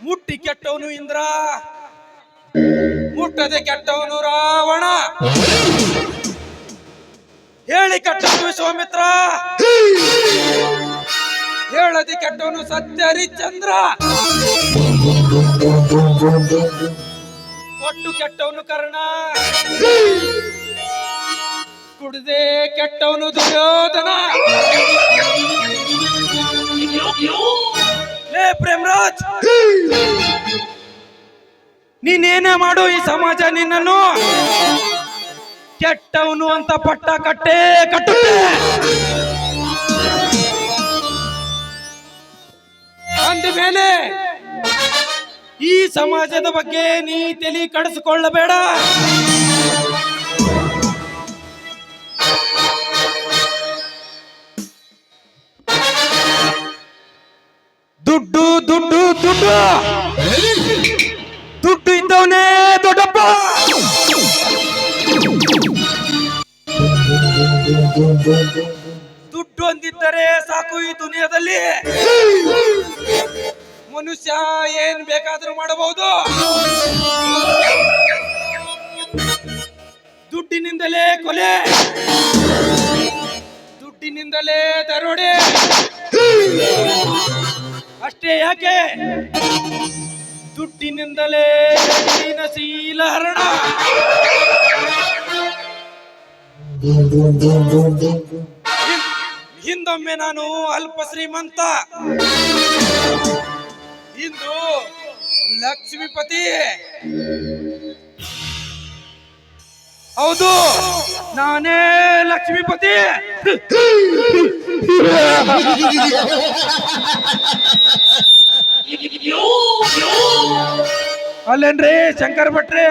ಮುಟ್ಟಿ ಕೆಟ್ಟವನು ಇಂದ್ರ, ಮುಟ್ಟದೆ ಕೆಟ್ಟವನು ರಾವಣ, ಹೇಳಿ ಕೆಟ್ಟವನು ವಿಶ್ವಾಮಿತ್ರ, ಹೇಳದೆ ಕೆಟ್ಟವನು ಸತ್ಯ ಹರಿಶ್ಚಂದ್ರ, ಕೊಟ್ಟು ಕೆಟ್ಟವನು ಕರ್ಣ, ಕುಡದೆ ಕೆಟ್ಟವನು ದುರ್ಯೋಧನ. ಲೇ ಪ್ರೇಮರಾಜ್, ನೀನೇನೇ ಮಾಡು ಈ ಸಮಾಜ ನಿನ್ನನ್ನು ಕೆಟ್ಟವನು ಅಂತ ಪಟ್ಟ ಕಟ್ಟೆ ಕಟ್ಟುತ್ತೆ. ಅಂದ ಮೇಲೆ ಈ ಸಮಾಜದ ಬಗ್ಗೆ ನೀ ತಲೆ ಕೆಡಿಸಿಕೊಳ್ಳಬೇಡ. ದುಡ್ಡು ದುಡ್ಡು ದುಡ್ಡು ದುಡ್ಡು ಇದ್ದವನೇ ದೊಡ್ಡಪ್ಪ. ದುಡ್ಡು ಅಂದಿದ್ದರೆ ಸಾಕು ಈ ದುನಿಯಾದಲ್ಲಿ ಮನುಷ್ಯ ಏನ್ ಬೇಕಾದ್ರೂ ಮಾಡಬಹುದು. ದುಡ್ಡಿನಿಂದಲೇ ಕೊಲೆ, ದುಡ್ಡಿನಿಂದಲೇ ದರೋಡೆ. ಅಷ್ಟೇ ಯಾಕೆ, ದುಡ್ಡಿನಿಂದಲೇ ಶೀಲ ಹರಣ. ಹಿಂದೊಮ್ಮೆ ನಾನು ಅಲ್ಪ ಶ್ರೀಮಂತ, ಇಂದು ಲಕ್ಷ್ಮೀಪತಿ. ಹೌದು, ನಾನೇ ಲಕ್ಷ್ಮೀಪತಿ. ಅಲ್ಲೇನ್ರಿ ಶಂಕರ್ ಭಟ್ರೆ?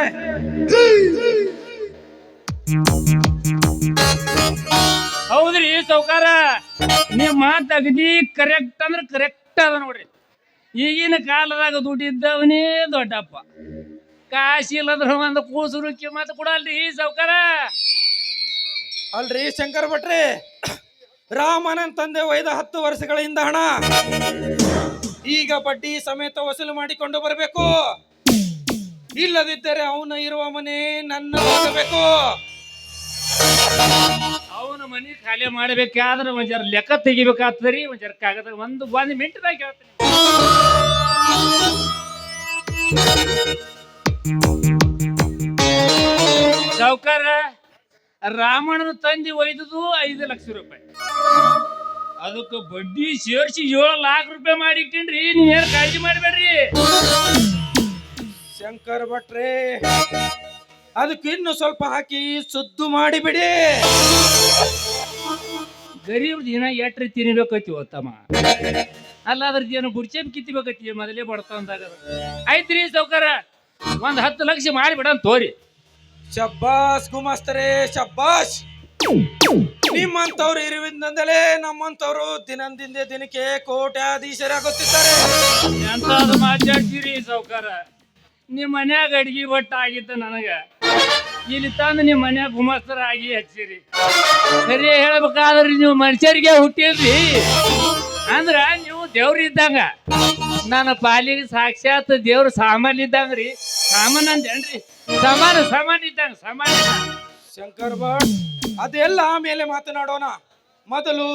ಹೌದ್ರಿ ಸೌಕಾರ, ನೀವ್ ಮಾತು ಅಗದಿ ಕರೆಕ್ಟ್ ಅಂದ್ರೆ ಕರೆಕ್ಟ್ ಅದ ನೋಡ್ರಿ. ಈಗಿನ ಕಾಲದಾಗ ದುಡ್ಡಿದ್ದವನೇ ದೊಡ್ಡಪ್ಪ, ಕಾಶಿ ಇಲ್ಲದ್ರ ಒಂದು ಕೂಸುರುಕಿ ಮಾತು ಕೊಡಲ್ರಿ ಸೌಕಾರ. ಅಲ್ರಿ ಶಂಕರ್ ಭಟ್ರೆ, ರಾಮನನ್ ತಂದೆ ಒಯ್ದ 10 ವರ್ಷಗಳ ಹಿಂದ ಹಣ ಈಗ ಬಡ್ಡಿ ಸಮೇತ ವಸೂಲು ಮಾಡಿಕೊಂಡು ಬರಬೇಕು. ಇಲ್ಲದಿದ್ದರೆ ಅವನ ಇರುವ ಮನೆ ನನ್ನ ಹೋಗಬೇಕು. ಅವನ ಮನಿ ಖಾಲಿ ಮಾಡಬೇಕಾದ್ರೆ ಒಂಜರ ಲೆಕ್ಕ ತೆಗಿಬೇಕಾಗ್ತದ್ರಿ. ಒಂಜರ ಕಾಗದ ಒಂದು ಮಿನಿಟ್ದಾಗ ಹೇಳ್ತೀನಿ. ಸಾವುಕಾರ, ರಾಮಣ್ಣನ ತಂದೆ ಒಯ್ದುದು 5 ಲಕ್ಷ ರೂಪಾಯಿ, ಅದಕ್ಕೆ ಬಡ್ಡಿ ಸೇರಿಸಿ 7 ಲಕ್ಷ ರೂಪಾಯಿ ಮಾಡಿಟ್ಟೇನ್ರಿ. ನೀವೇನು ಕಾಳಜಿ ಮಾಡಬೇಡ್ರಿ ಶಂಕರ್ ಭಟ್ರೆ. ಅದಕ್ಕೆ ಇನ್ನು ಸ್ವಲ್ಪ ಹಾಕಿ ಸುದ್ದು ಮಾಡಿಬಿಡಿ. ಗರೀಬ್ ದಿನ ಎಟ್ರಿ ತಿನ್ಬೇಕೈತಿ ತಮ್ಮ, ಅಲ್ಲ ಅದ್ರ ಏನು ಬುಡ್ಚೇಪ್ ಕಿತ್ತಿಬೇಕೈತಿ ಮೊದಲೇ ಬಡ್ತಾವಂದಾಗ. ಆಯ್ತ್ರಿ ಸೌಕಾರ, ಒಂದ್ 10 ಲಕ್ಷ ಮಾಡಿಬಿಡ ತೋರಿ. ಶಬ್ಬಾಸ್ ಗುಮಾಸ್ತರೇ, ಶಬ್ಬಾಸ್. ನಿಮ್ಮಂತವ್ರು ಇರುವಿಂದಲೇ ನಮ್ಮಂತವ್ರು ದಿನದಿಂದ ದಿನಕ್ಕೆ ಕೋಟ್ಯಾಧೀಶರಾಗುತ್ತಿದ್ದಾರೆ. ಎಂತಾದ್ರು ಮಾತಾಡ್ತೀರಿ ಸೌಕಾರ? ನಿಮ್ ಮನ್ಯಾಗ ಅಡ್ಗಿ ಬಟ್ಟ ಆಗಿತ್ತು ನನಗ, ಇಲ್ಲಿ ತಂದು ನಿಮ್ ಮನ್ಯಾಗ ಗುಮಾಸ್ತರ ಆಗಿ ಹಚ್ಚಿರಿ. ಸರಿ ಹೇಳ್ಬೇಕಾದ್ರಿ, ನೀವು ಮನುಷ್ಯರಿಗೆ ಹುಟ್ಟಿದ್ರಿ ಅಂದ್ರ ನೀವು ದೇವ್ರ ಇದ್ದಂಗ. ನನ್ನ ಪಾಲಿಗೆ ಸಾಕ್ಷಾತ್ ದೇವ್ರ ಸಾಮಾನ್ಯ ಇದ್ದಂಗ್ರಿ. ಸಾಮಾನ್ ಅಂತೇನ್ರಿ? ಸಾಮಾನ್ ಇದ್ದಂಗ, ಸಾಮಾನ್ಯ. ಶಂಕರ್ ಭಟ್, ಅದೆಲ್ಲ ಆಮೇಲೆ ಮಾತನಾಡೋಣ. ಮೊದಲು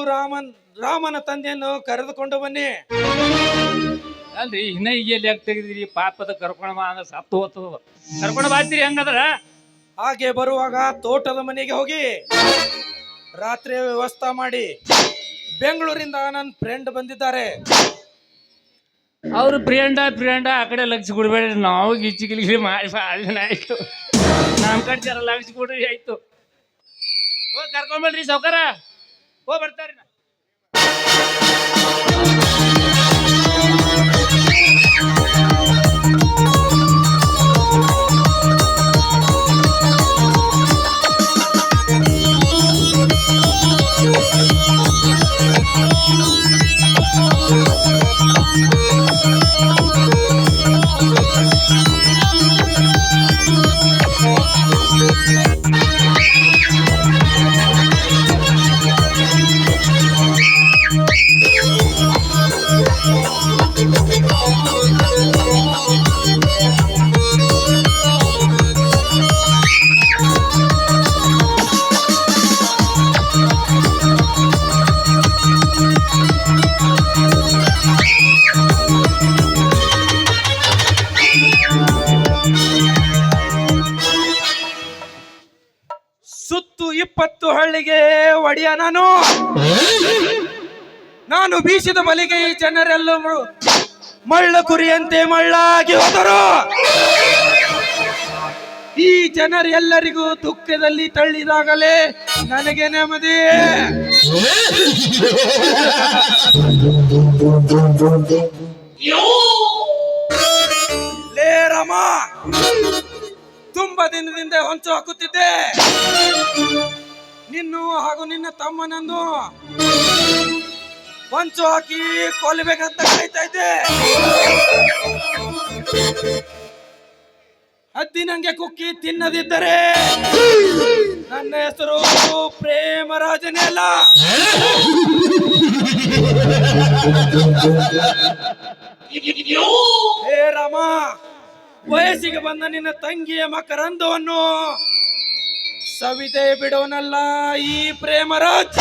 ರಾಮನ ತಂದೆಯನ್ನು ಕರೆದುಕೊಂಡು ಬನ್ನಿ. ಅಲ್ರಿ, ಇನ್ನ ಈಗ ಲೆಕ್ಕ ತೆಗೆದಿರಿ, ಪಾಪದ ಕರ್ಕೊಂಡ ಅಂದ್ರೆ ಸತ್ತು ಹೋಗ್ತದ. ಕರ್ಕೊಂಡು ಬಾತೀರಿ ಹಂಗದ್ರ? ಹಾಗೆ ಬರುವಾಗ ತೋಟದ ಮನೆಗೆ ಹೋಗಿ ರಾತ್ರಿ ವ್ಯವಸ್ಥೆ ಮಾಡಿ ಬೆಂಗಳೂರಿಂದ ನನ್ನ ಫ್ರೆಂಡ್ ಬಂದಿದ್ದಾರೆ. ಅವ್ರು ಫ್ರೆಂಡ ಆ ಕಡೆ ಲಕ್ಷ ಕೊಡ್ಬೇಡ್ರಿ, ನಾವು ಗಿಚ್ಚಿ ಮಾಡಿ ಆಯ್ತು. ನಮ್ಮ ಕಡೆ ಜರ ಲಕ್ಷ ಕೊಡ್ರಿ ಆಯ್ತು. ಹೋಗಿ ಕರ್ಕೊಂಬಲ್ರಿ ಸಾವ್ಕಾರ, ಹೋಗಿ ಬರ್ತಾರಿ. ಸುತ್ತು 20 ಹಳ್ಳಿಗೆ ಒಡೆಯ ನಾನು ಬೀಸಿದ ಬಲಿಗೆ ಈ ಜನರೆಲ್ಲ ಮಳ್ಳ ಕುರಿಯಂತೆ ಮಳ್ಳಾಗಿ ಹೋದರು. ಈ ಜನರೆಲ್ಲರಿಗೂ ದುಃಖದಲ್ಲಿ ತಳ್ಳಿದಾಗಲೇ ನನಗೆ ನೆಮ್ಮದಿ. ಲೇ ರಾಮ, ತುಂಬಾ ದಿನದಿಂದ ಹೊಂಚು ಹಾಕುತ್ತಿದ್ದೆ. ನಿನ್ನು ಹಾಗೂ ನಿನ್ನ ತಮ್ಮನನ್ನು ಹೊಂಚು ಹಾಕಿ ಕೊಲ್ಲಬೇಕಂತ ಕಾಯ್ತಾ ಇದ್ದೆ. ಹದ್ದಿನಂಗೆ ಕುಕ್ಕಿ ತಿನ್ನದಿದ್ದರೆ ನನ್ನ ಹೆಸರು ಪ್ರೇಮರಾಜನೇ ಅಲ್ಲ. ಹೇ ರಾಮ, ವಯಸ್ಸಿಗೆ ಬಂದ ನಿನ್ನ ತಂಗಿಯ ಮಕರಂದವನ್ನು ಸವಿದೆ ಬಿಡೋನಲ್ಲ ಈ ಪ್ರೇಮರಾಜ್.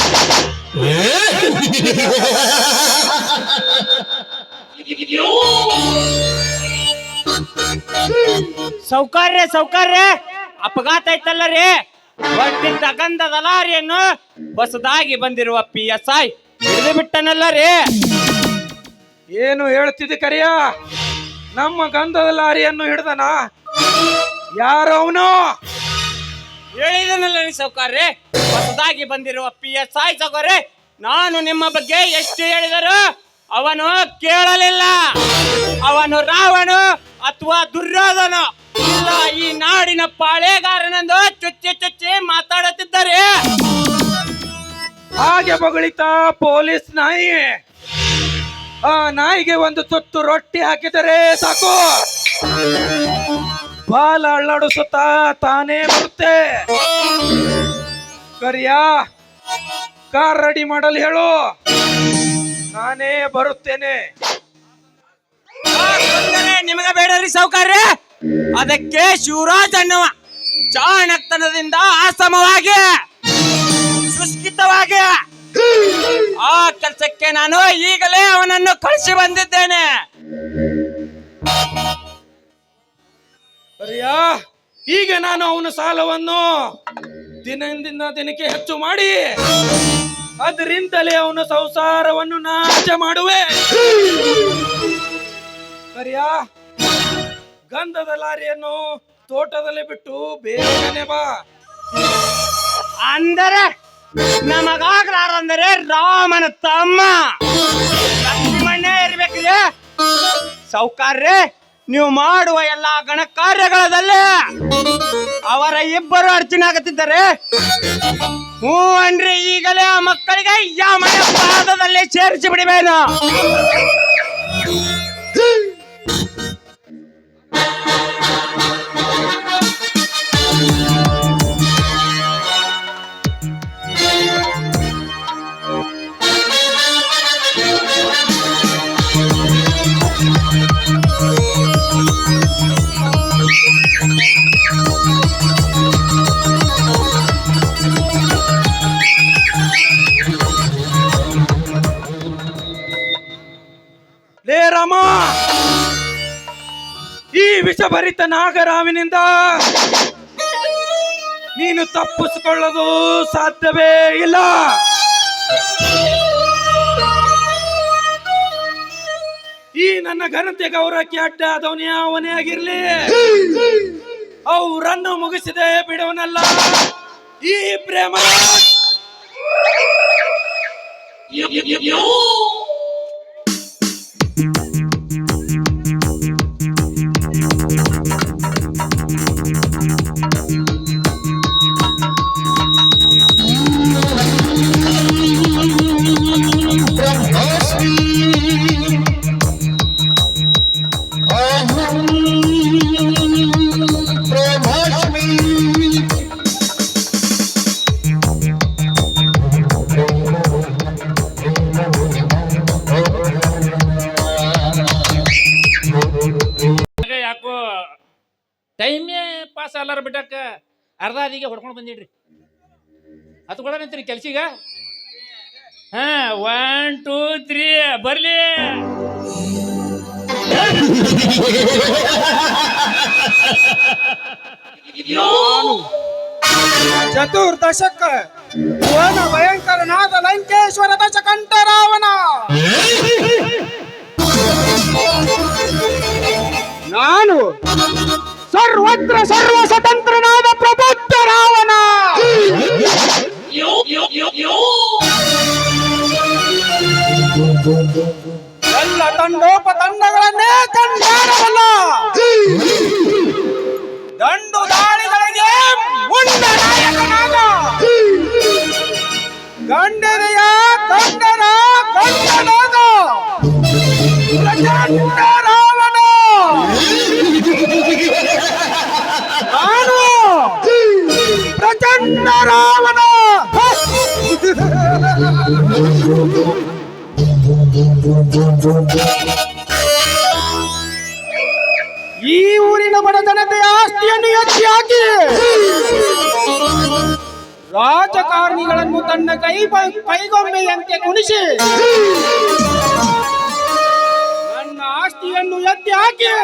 ಸೌಕರ್ಯ ಅಪಘಾತ ಐತಲ್ಲ ರೀ. ಒಟ್ಟಿದ್ದ ಗಂಧದ ಲಾರಿಯನ್ನು ಹೊಸದಾಗಿ ಬಂದಿರುವ PSI ಹಿಡಿದು ಬಿಟ್ಟನಲ್ಲ ರೀ. ಏನು ಹೇಳ್ತಿದ್ದೆ ಕರಿಯ? ನಮ್ಮ ಗಂಧದ ಲಾರಿಯನ್ನು ಹಿಡ್ದನ? ಯಾರು ಅವನು? ಹೇಳಿದನಲ್ಲ ರೀ ಸೌಕರ್ಯ, ಹೊಸದಾಗಿ ಬಂದಿರುವ PSI ಸೌಕರ್ಯ. ನಾನು ನಿಮ್ಮ ಬಗ್ಗೆ ಎಷ್ಟು ಹೇಳಿದರು ಅವನು ಕೇಳಲಿಲ್ಲ. ಅವನು ರಾವಣ ಅಥವಾ ದುರ್ಯೋಧನ ಇಲ್ಲ, ಈ ನಾಡಿನ ಪಾಳೆಗಾರನೆಂದು ಚುಚ್ಚಿ ಮಾತಾಡುತ್ತಿದ್ದಾರೆ. ಹಾಗೆ ಬಗಳಿತಾ ಪೊಲೀಸ್ ನಾಯಿ. ಆ ನಾಯಿಗೆ ಒಂದು ತುತ್ತು ರೊಟ್ಟಿ ಹಾಕಿದರೆ ಸಾಕು, ಬಾಲ ಅಳ್ಳಾಡಿಸುತ್ತಾ ತಾನೇ ಬರುತ್ತೆ. ಕರಿಯ, ಕಾರ್ ರೆಡಿ ಮಾಡಲು ಹೇಳು, ನಾನೇ ಬರುತ್ತೇನೆ. ನಿಮಗೆ ಬೇಡರಿ ಸೌಕರ್ಯ. ಅದಕ್ಕೆ ಶಿವರಾಜ್ ಅನ್ನುವ ಚಾಣಕ್ತನದಿಂದ ಆಸಮವಾಗಿ ಸುಸ್ಕಿತವಾಗಿ ಆ ಕೆಲಸಕ್ಕೆ ನಾನು ಈಗಲೇ ಅವನನ್ನು ಕಳಿಸಿ ಬಂದಿದ್ದೇನೆ. ಕರಿಯ, ಈಗ ನಾನು ಅವನ ಸಾಲವನ್ನು ದಿನದಿಂದ ದಿನಕ್ಕೆ ಹೆಚ್ಚು ಮಾಡಿ ಅದರಿಂದಲೇ ಅವನ ಸಂಸಾರವನ್ನು ನಾಶ ಮಾಡುವೆ. ಕರಿಯ, ಗಂಧದ ಲಾರಿಯನ್ನು ತೋಟದಲ್ಲಿ ಬಿಟ್ಟು ಬೇಗನೆ ಬಾ. ಅಂದರೆ ನಮಗಾಗ್ಲಾರಂದರೆ ರಾಮನ ತಮ್ಮ ಲಕ್ಷ್ಮಣನೇ ಇರ್ಬೇಕ್ರಿ ಸೌಕರ್ಯ. ನೀವು ಮಾಡುವ ಎಲ್ಲಾ ಗಣ ಕಾರ್ಯಗಳದಲ್ಲಿ ಅವರ ಇಬ್ಬರು ಅರ್ಚನೆ ಆಗುತ್ತಿದ್ದಾರೆ. ಹ್ಞೂ ಅನ್ರಿ, ಈಗಲೇ ಆ ಮಕ್ಕಳಿಗೆ ಯಮನ ಪಾದದಲ್ಲಿ ಸೇರಿಸಿ ಬಿಡಬೇನು. ಲೇ ರಾಮ, ಈ ವಿಷಭರಿತ ನಾಗರಾವಿನಿಂದ ನೀನು ತಪ್ಪಿಸಿಕೊಳ್ಳಲು ಸಾಧ್ಯವೇ ಇಲ್ಲ. ನನ್ನ ಘನತೆ ಗೌರವಕ್ಕೆ ಅಡ್ಡ ಆದವನೇ ಅವನೇ ಆಗಿರ್ಲಿ, ಅವರನ್ನು ಮುಗಿಸಿದೆ ಬಿಡುವನಲ್ಲ ಈ ಪ್ರೇಮ. ಯಾಕೋ ಟೈಮೇ ಪಾಸ್ ಅಲ್ಲಾರ ಬಿಟ್ಟಕ್ಕ ಅರ್ಧ ಅದಿಗೆ ಹೊಡ್ಕೊಂಡು ಬಂದಿಡ್ರಿ. ಅದು ಕೂಡ ನಿಂತ್ರಿ ಕೆಲ್ಸಿಗ. ಹಾ 1 2 3 ಬರ್ಲಿ. ಚತುರ್ದಶಕ ವನ ಭಯಂಕರನಾದ ಲಂಕೇಶ್ವರ ದಶಕಂಠ ರಾವಣ. ನಾನು ಸರ್ವತ್ರ ಸರ್ವ ಸ್ವತಂತ್ರನಾದ ಪ್ರಬುದ್ಧ ರಾವಣ. ಎಲ್ಲ ತಂಡೋಪತಂಡಗಳನ್ನೇ ಕಂಡಾಡಬಲ್ಲ, ದಂಡು ದಾಳಿಗಳಿಗೆ ಮುಂದ ನಾಯಕನಾದ ಗಂಡನೆಯ ಗಂಡನ ಗಂಡನಾದ ಪ್ರಚಂಡ ರಾವಣ. ನಾನು ಪ್ರಚಂಡ ರಾವಣ. ಈ ಊರಿನ ಬಡ ಜನತೆಯ ಆಸ್ತಿಯನ್ನು ಎತ್ತಿ ಹಾಕಿ ರಾಜಕಾರಣಿಗಳನ್ನು ತನ್ನ ಕೈಗೊಂಬೆಯಂತೆ ಕುಣಿಸಿ ನನ್ನ ಆಸ್ತಿಯನ್ನು ಎತ್ತಿ ಹಾಕಿ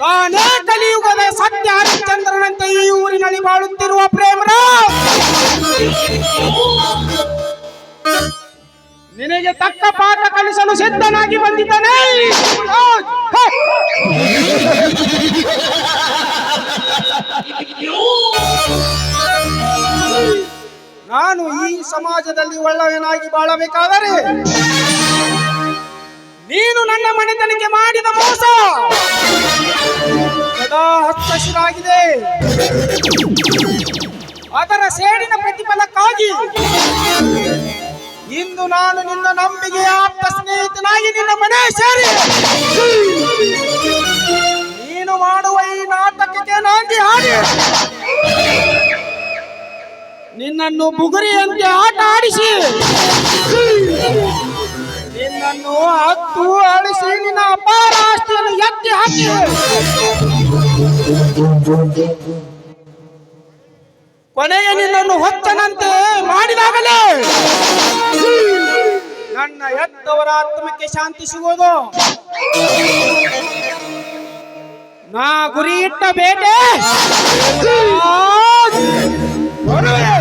ತಾನೇ ಕಲಿಯುಗದ ಸತ್ಯ ಹರಿಶ್ಚಂದ್ರನಂತೆ ಈ ಊರಿನಲ್ಲಿ ಬಾಳುತ್ತಿರುವ ಪ್ರೇಮರಾವ್ ನಿನಗೆ ತಕ್ಕ ಪಾಠ ಕಲಿಸಲು ಸಿದ್ಧನಾಗಿ ಬಂದಿದ್ದಾನೆ. ನಾನು ಈ ಸಮಾಜದಲ್ಲಿ ಒಳ್ಳೆಯನಾಗಿ ಬಾಳಬೇಕಾದರೆ ನೀನು ನನ್ನ ಮನೆತನಕ್ಕೆ ಮಾಡಿದ ಮೋಸ ಸದಾ ಹಚ್ಚಹಸಿರಾಗಿದೆ. ಅದರ ಸೇಡಿನ ಪ್ರತಿಫಲಕ್ಕಾಗಿ ಇಂದು ನಾನು ನಿನ್ನ ನಂಬಿಕೆ ಆಪ್ತ ಸ್ನೇಹಿತನಾಗಿ ನಿನ್ನ ಮನೆ ಸೇರಿ ನೀನು ಮಾಡುವ ಈ ನಾಟಕಕ್ಕೆ ನಾಂದಿ ಹಾಡಿ ನಿನ್ನನ್ನು ಬುಗುರಿಯಂತೆ ಆಟ ಆಡಿಸಿ ನಿನ್ನನ್ನು ಹತ್ತು ಅಳಿಸಿ ನಿನ್ನ ಅಪಾರ ಆಸ್ತಿಯನ್ನು ಎತ್ತಿ ಹಾಕಿ ಕೊನೆಗೆ ನಿನ್ನನ್ನು ಹೊತ್ತನಂತೆ ಮಾಡಿದಾಗಲೇ ನನ್ನ ಎತ್ತವರ ಆತ್ಮಕ್ಕೆ ಶಾಂತಿ ಸಿಗೋದು. ನಾ ಗುರಿ ಇಟ್ಟ ಬೇಟೆ ಬರುವೆ.